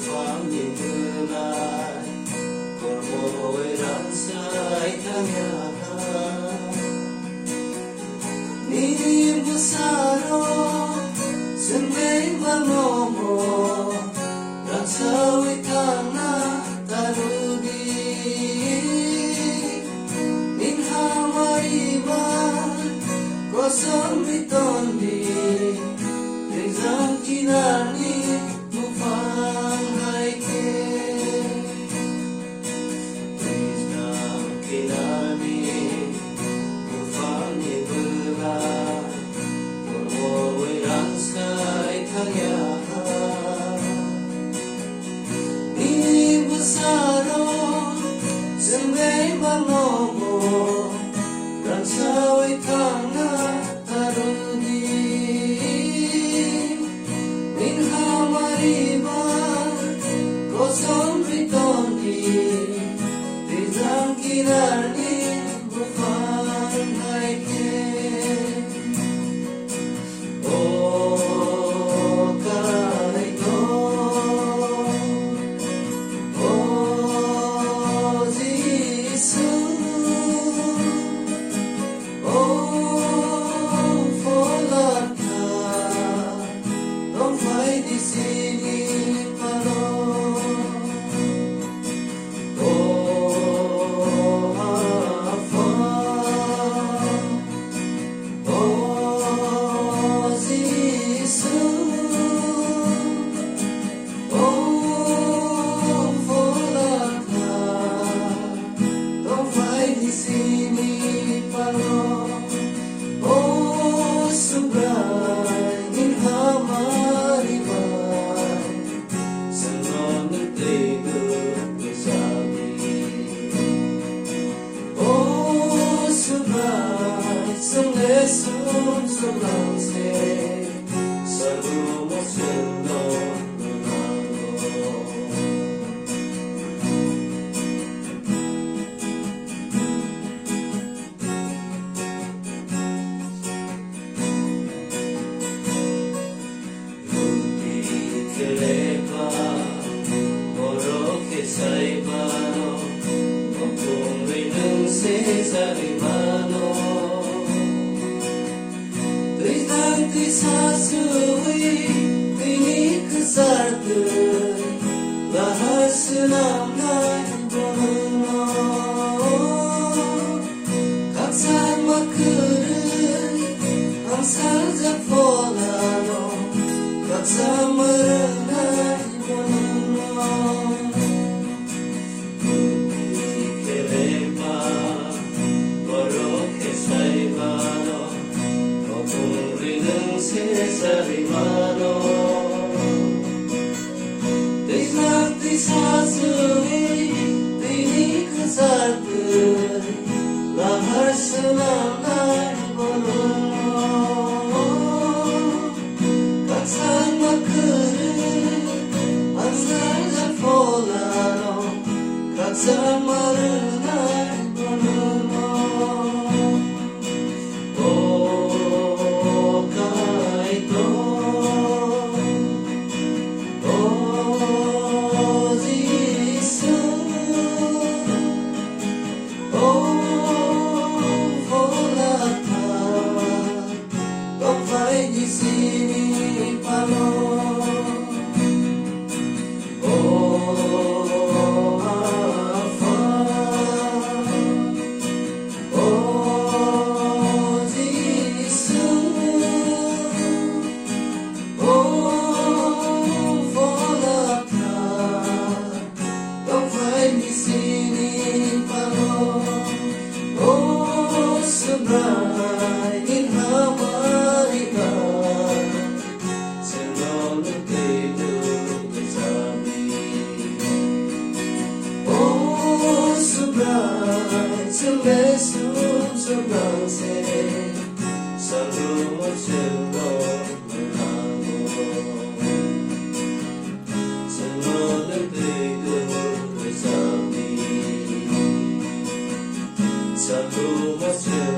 phang nhìn mưa lại còn môi đắng say tháng nhà ni busaro sendiri bernomo dan sawi tanah tarudi nin hamariban kosong bitondi rezang kinani mufang haike rezang kinani mufang ibula kormowe ransai thangya ni busaro sembei banomo ransai thangna tarudi nin hamariban kosong bitondi rezang kinani mufang haike Sasui ini kesartu bahas senam dan bono kaksan makeren angsal zapolano kaksan merendah bono kelepa borok kesaibano Sarimano Desnati sasui Dini kesartu Lahar senamai bono Kaksan makeren Ansar zafolano Kaksan marenai bono Satu masjid